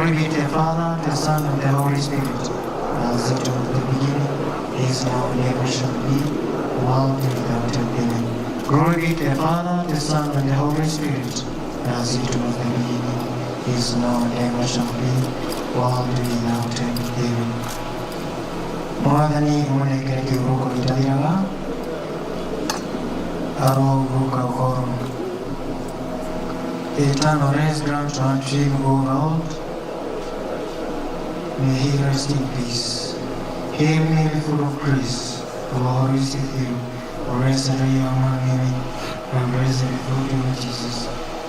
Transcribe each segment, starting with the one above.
Glory be to the Father, the Son, and the Holy Spirit, as it was in the beginning, is now, and ever shall be, world without end. Glory be to the Father, the Son, and the Holy Spirit, as it was in the beginning, is now, and ever shall be, world without end. Mwathani mwonekere kiuruko gitathiraga aroguka uhoro. The eternal rest grant unto him, O Lord. May he rest in peace. Hail Mary, full of grace, the Lord is with you. Blessed are you among women, and blessed is the fruit of Jesus.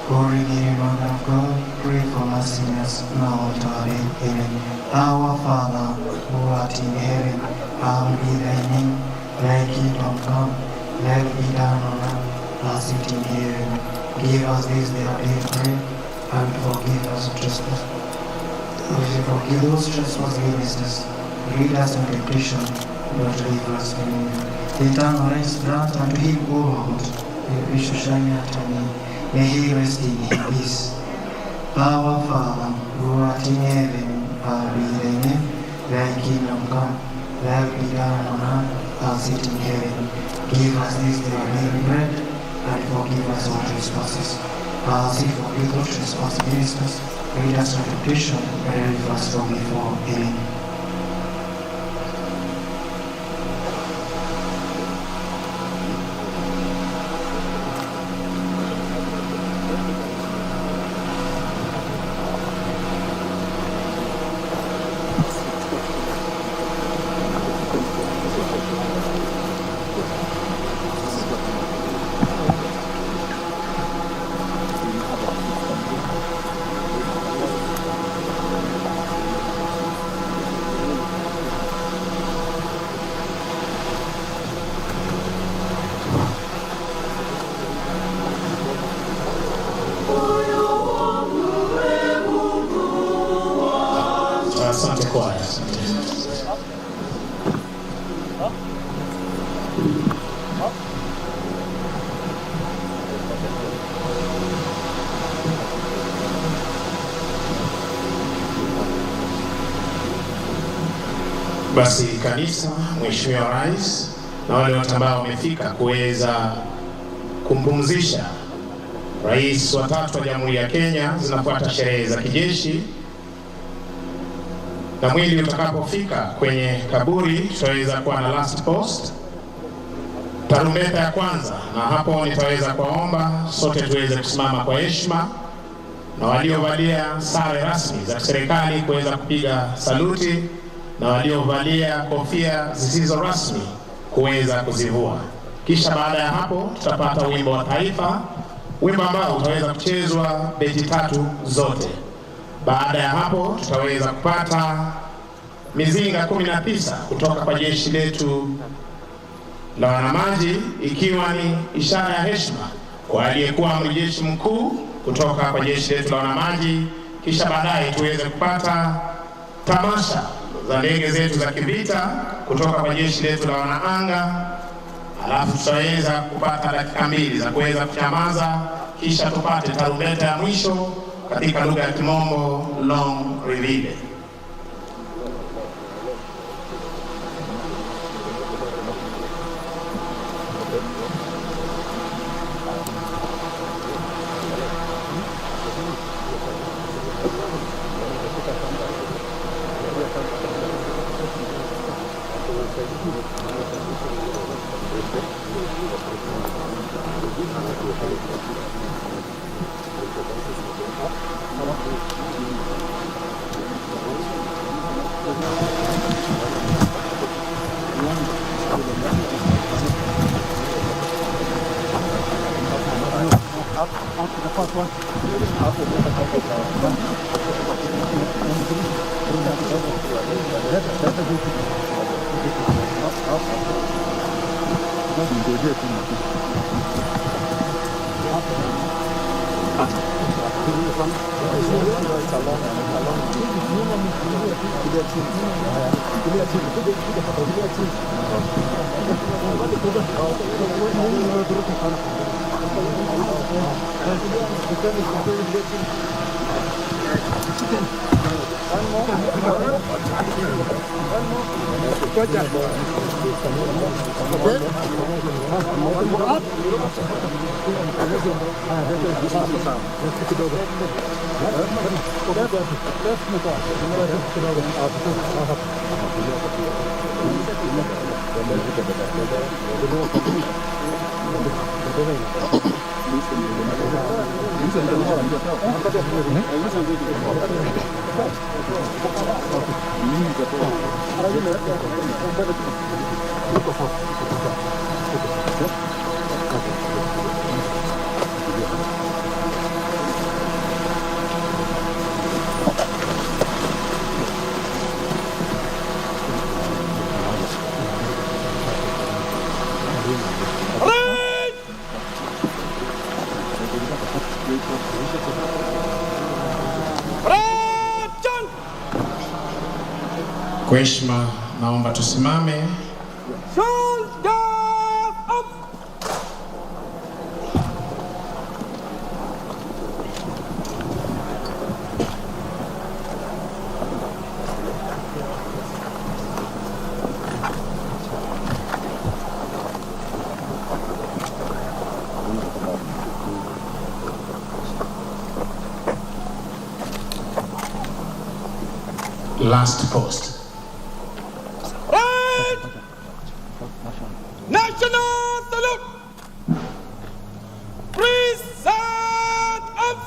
Holy Mary, Mother of God, pray for us sinners, now and at our death. Amen. Our Father, who art in heaven, hallowed be thy name. Thy kingdom come, thy will be done on earth as it is in heaven. Give us this day our daily bread, and forgive us our trespasses. We forgive those trespasses against us. Lead us into temptation, but deliver us from evil. The eternal rest grant unto him, O Lord, the wish to shine after me. May he rest in peace. Our Father, who art in heaven, hallowed be thy name. Thy kingdom come, thy will be done on earth as it is in heaven. Give us this day our daily bread, and forgive us our trespasses, as we forgive those trespasses against us. Lead us into temptation, but deliver us from evil. Amen. Asante kwaya. Basi kanisa, Mheshimiwa Rais na wale wote ambao wamefika kuweza kumpumzisha Rais wa 3 wa Jamhuri ya Kenya, zinafuata sherehe za kijeshi. Na mwili utakapofika kwenye kaburi tutaweza kuwa na last post, tarumbeta ya kwanza, na hapo nitaweza kuomba sote tuweze kusimama kwa heshima, na waliovalia sare rasmi za serikali kuweza kupiga saluti, na waliovalia kofia zisizo rasmi kuweza kuzivua. Kisha baada ya hapo tutapata wimbo wa taifa, wimbo ambao utaweza kuchezwa beti 3 zote. Baada ya hapo tutaweza kupata mizinga 19 kutoka kwa jeshi letu la wanamaji, ikiwa ni ishara ya heshima kwa aliyekuwa amiri jeshi mkuu kutoka kwa jeshi letu la wanamaji. Kisha baadaye tuweze kupata tamasha za ndege zetu za kivita kutoka kwa jeshi letu la wanaanga. Alafu tutaweza kupata dakika 2 za kuweza kunyamaza, kisha tupate tarumbeta ya mwisho katika lugha ya Kimombo, long reveille. Chicken. Kwa heshima naomba tusimame. Last post. National salute! Present arms!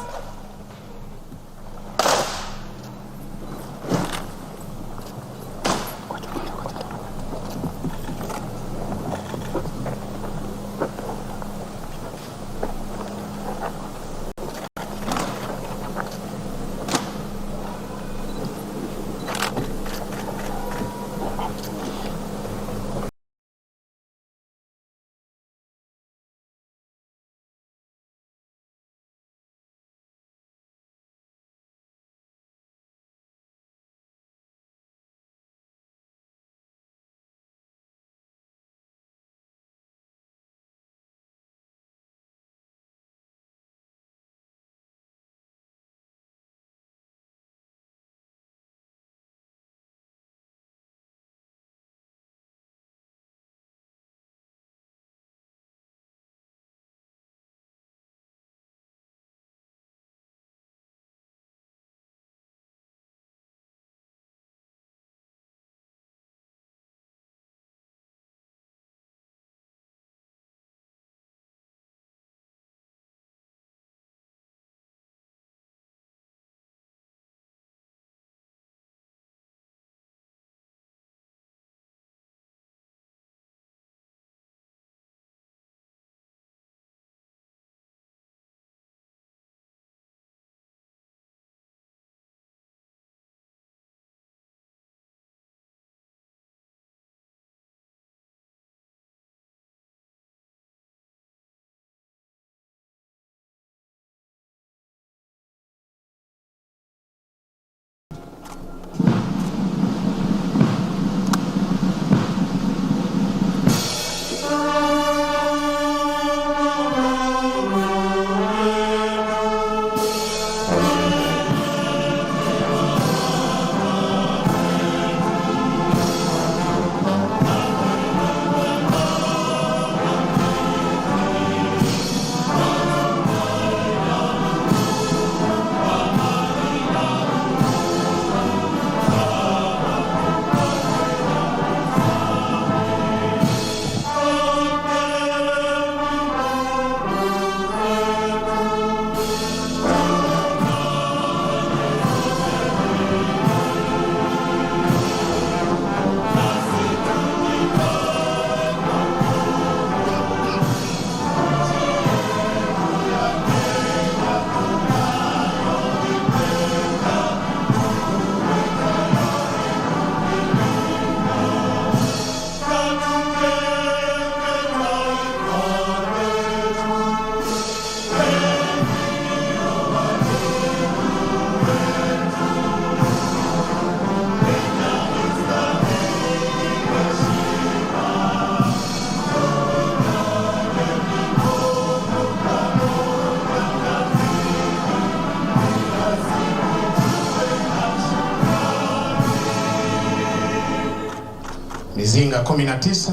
mizinga 19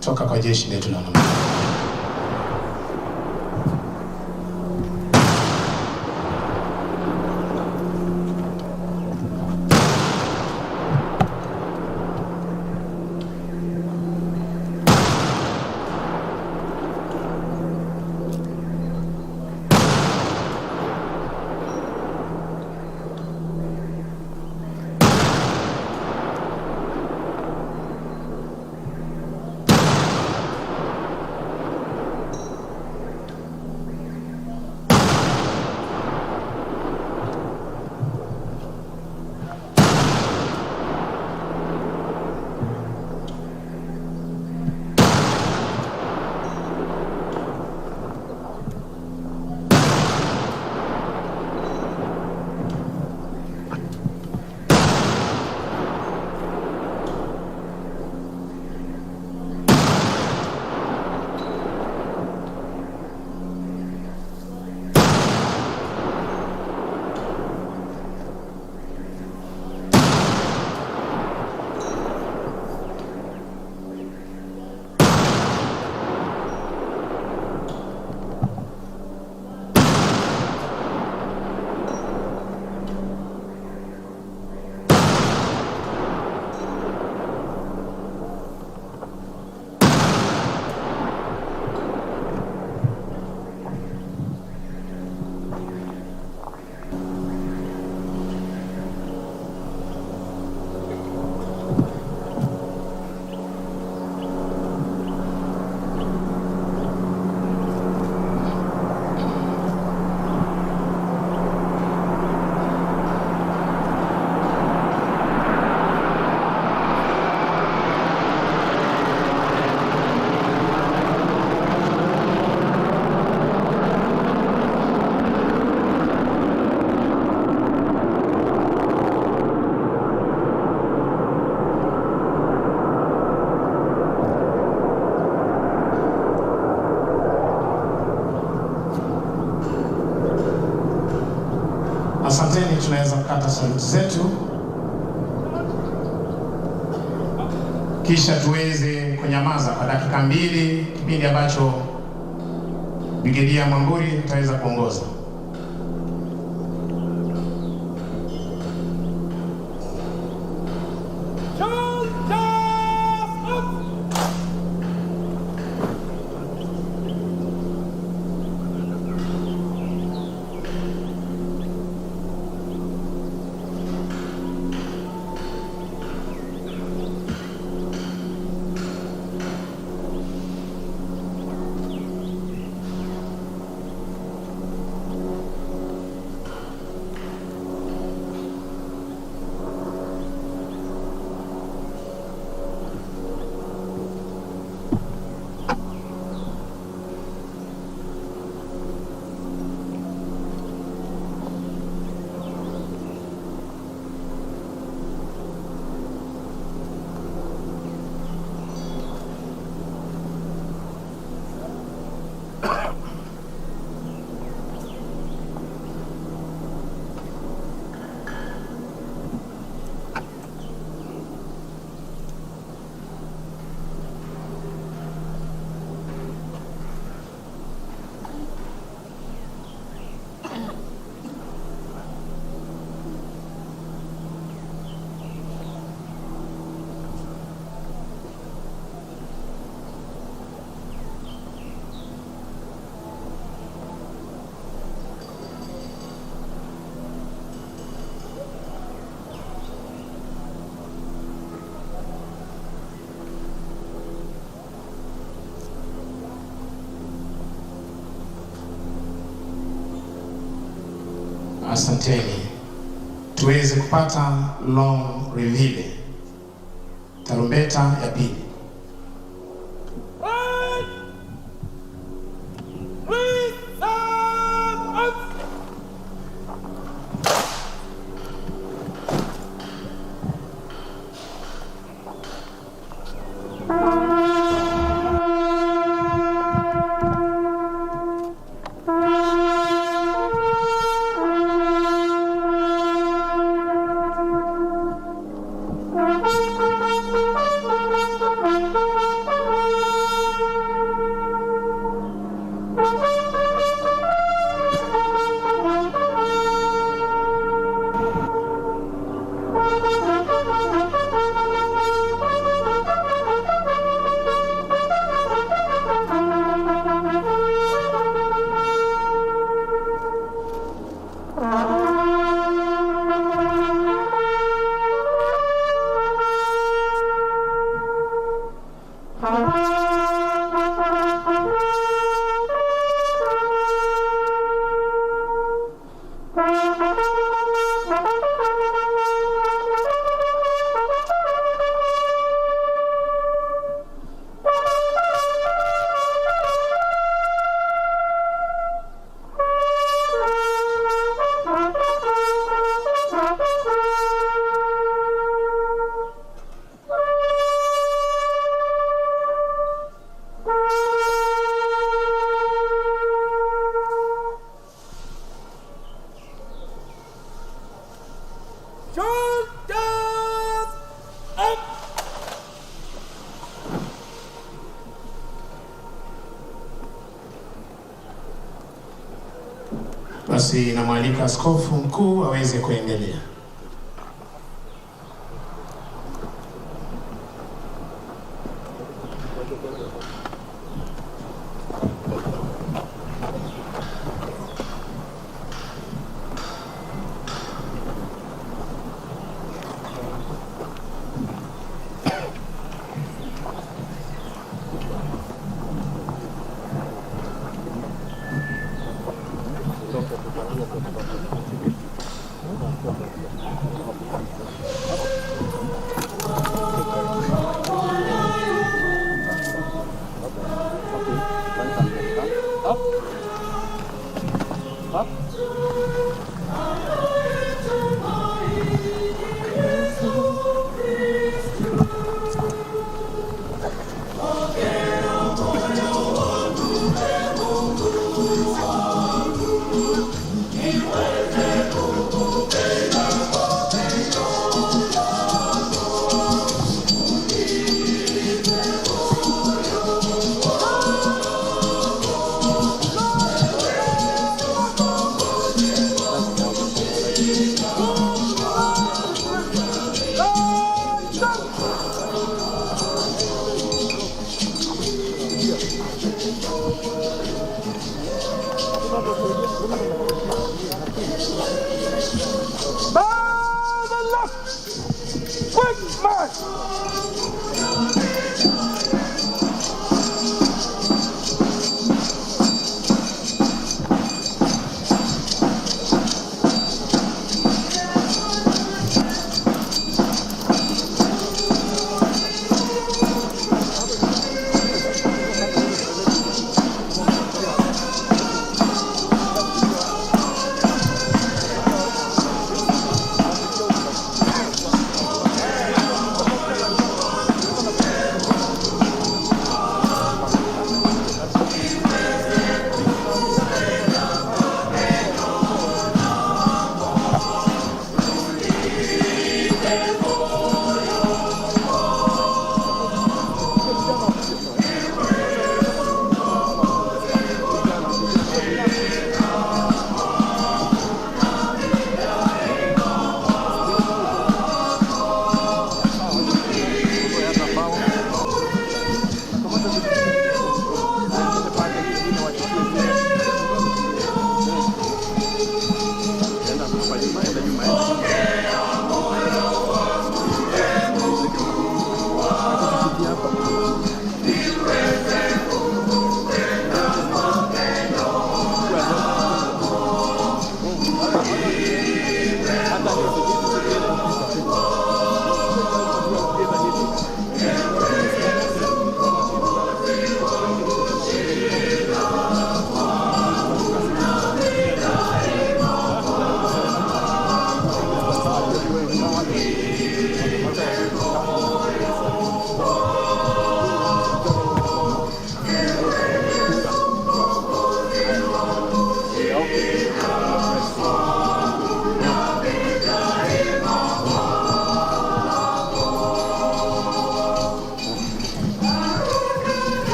toka kwa jeshi letu la wanamaji. Asanteni, tunaweza kukata saluti zetu kisha tuweze kunyamaza kwa dakika 2, kipindi ambacho Brigedia Mwamburi tutaweza kuongoza. Asanteni, tuweze kupata long reveille, tarumbeta ya pili. Shoulders up! Basi namwalika askofu mkuu aweze kuendelea.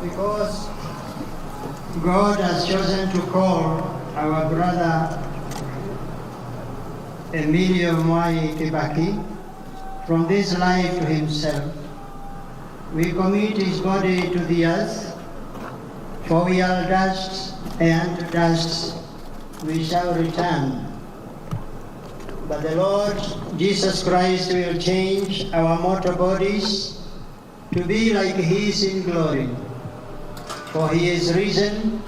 Because God has chosen to call our brother Emilio Mwai Kibaki from this life to himself, we commit his body to the earth, for we are dust, and to dust we shall return. But the Lord Jesus Christ will change our mortal bodies to be like his in glory. For he is risen,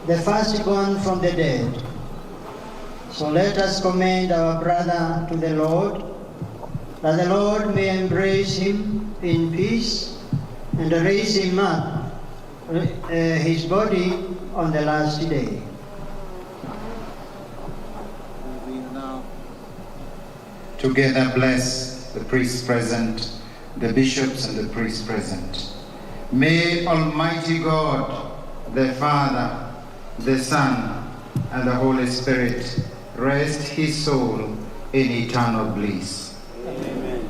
the firstborn from the dead. So let us commend our brother to the Lord, that the Lord may embrace him in peace and raise him up his body on the last day. Together bless the priests present, the bishops and the priests present. May Almighty God, the Father, the Son, and the Holy Spirit rest his soul in eternal bliss. Amen.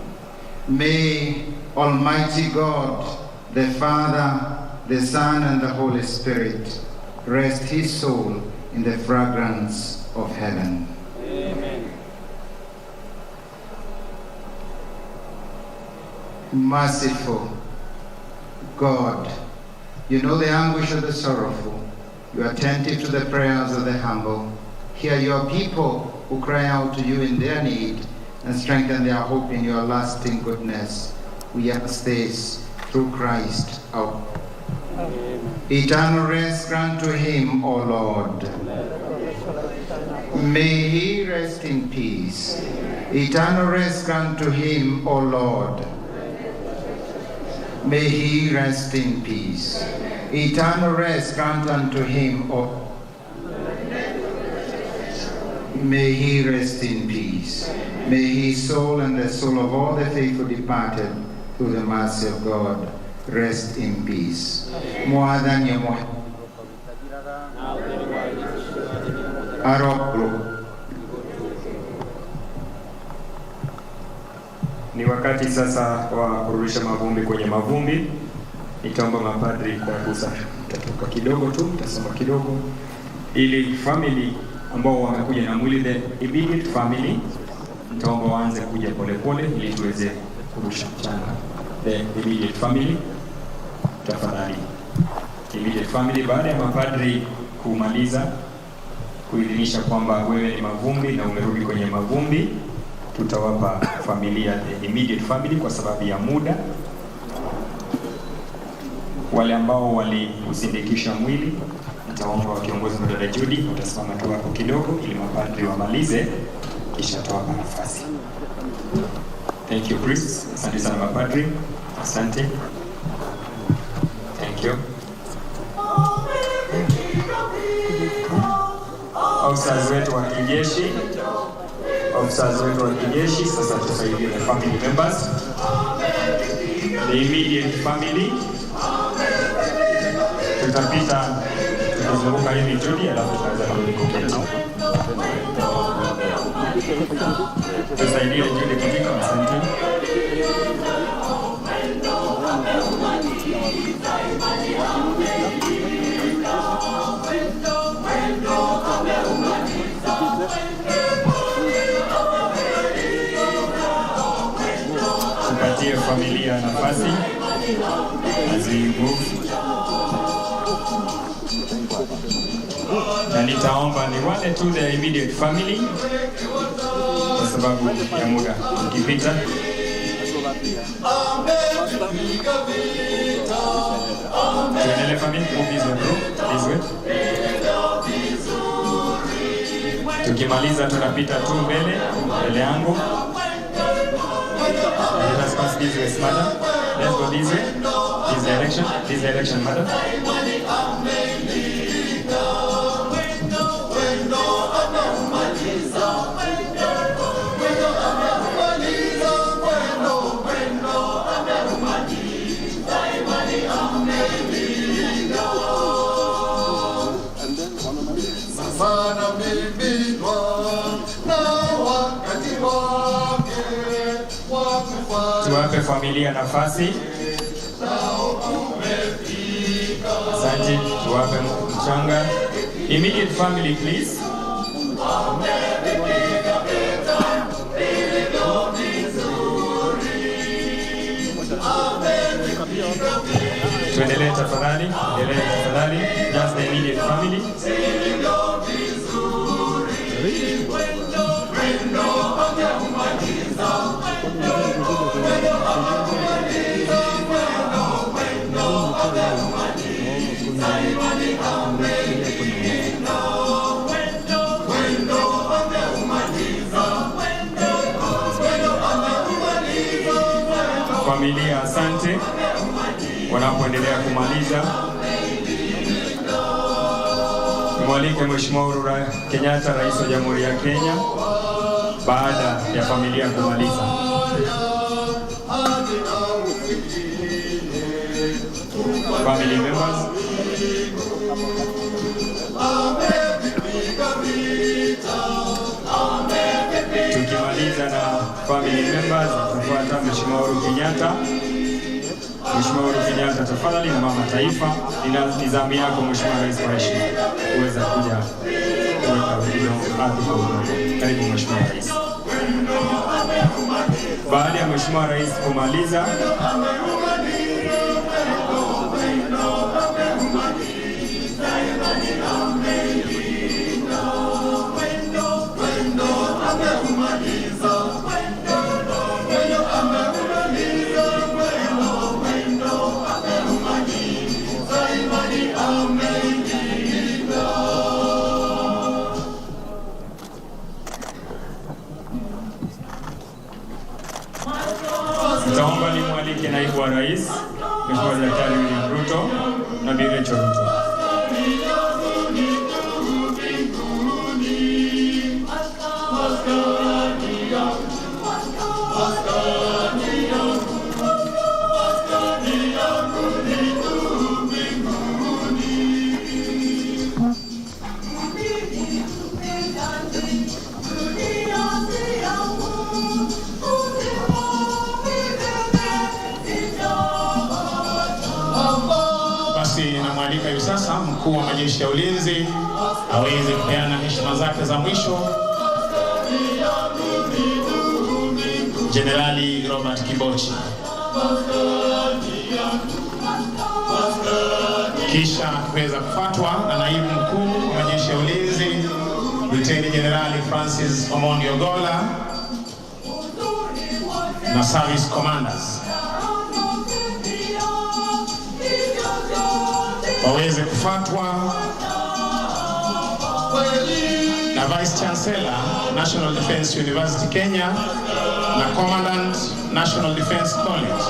May Almighty God, the Father, the Son, and the Holy Spirit rest his soul in the fragrance of heaven. Amen. Merciful God, you know the anguish of the sorrowful. You are attentive to the prayers of the humble. Hear your people who cry out to you in their need and strengthen their hope in your lasting goodness. We ask this through Christ our eternal rest grant to him, O Lord. May he rest in peace. Eternal rest grant to him, O Lord. May he rest in peace. Eternal rest grant unto him, O may he rest in peace. May his soul and the soul of all the faithful departed through the mercy of God rest in peace. Ni wakati sasa wa kurudisha mavumbi kwenye mavumbi. Nitaomba mapadri kwa kusa tutatoka kidogo tu, tutasoma kidogo ili family ambao wamekuja na mwili, the immediate family, nitaomba waanze kuja polepole ili tuweze kurusha mchanga. The immediate family, tafadhali. Immediate family, baada ya mapadri kumaliza kuidhinisha kwamba wewe ni mavumbi na umerudi kwenye mavumbi, tutawapa familia the immediate family kwa sababu ya muda. Wale ambao waliusindikisha mwili, nitaomba wakiongozwa na dada Judy utasimama tu hapo kidogo ili mapadri wamalize kisha tuwapa nafasi. Thank you priests. Asante sana mapadri. Asante. Thank you. Officers wetu wa kijeshi. Officers wetu wa kijeshi sasa tusaidie the family members. The immediate family. Tutapita tukizunguka hivi Judy alafu tutaweza kuketi. Tusaidie Judy kufika. Asante. Tupatie familia nafasi as we move. Na nitaomba ni wale tu the immediate family kwa sababu ya muda ukipita. Tuendelee family, move this way bro, this way. Tukimaliza tunapita tu mbele yangu. Let us pass this way, madam. Let's go this way. This direction, madam. Tuwape familia nafasi. Asante, tuwape mchanga. Immediate family please. Tuendelee tafadhali, just the immediate family. Familia asante wanapoendelea kumaliza. Tumwalike Mheshimiwa Uhuru Kenyatta, Rais wa Jamhuri ya Kenya, baada ya familia kumaliza. Family members. Tukimaliza na family members, tufuata Mheshimiwa Uhuru Kenyatta. Mheshimiwa Uhuru Kenyatta, tafadhali, na mama taifa, ni zamu yako Mheshimiwa Rais, kwa heshima uweza kuja kuweka ardhi. Karibu Mheshimiwa Rais. Baada ya Mheshimiwa Rais kumaliza, nitaomba nimwalike Naibu wa Rais Mheshimiwa Daktari William Ruto na Bi Rachel Ruto. Namwalika hivi sasa mkuu wa majeshi ya ulinzi aweze kupeana heshima zake za mwisho, Jenerali Robert Kibochi. Kisha kuweza kufuatwa na naibu mkuu wa majeshi ya ulinzi Luteni Jenerali Francis Omondi Ogolla na service commanders waweze kufuatwa na Vice Chancellor National Defence University Kenya na Commandant National Defence College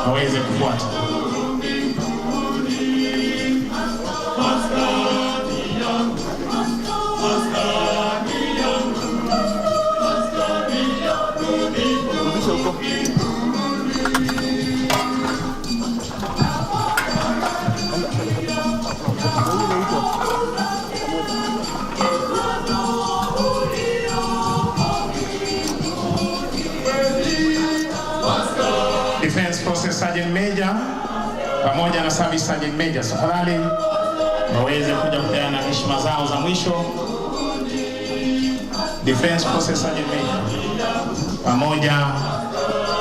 waweze kufuata. Defense Forces Sergeant Major pamoja na Service Sergeant Major tafadhali waweze kuja kupeana heshima zao za mwisho. Defense Forces Sergeant Major pamoja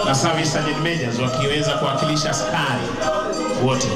na Service Sergeant Majors wakiweza kuwakilisha askari wote.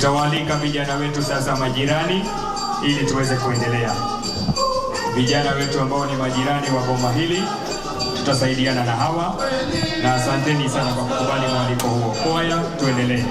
Tutawaalika vijana wetu sasa majirani ili tuweze kuendelea. Vijana wetu ambao ni majirani wa boma hili tutasaidiana na hawa, na asanteni sana kwa kukubali mwaliko huo. Kwaya, tuendelee.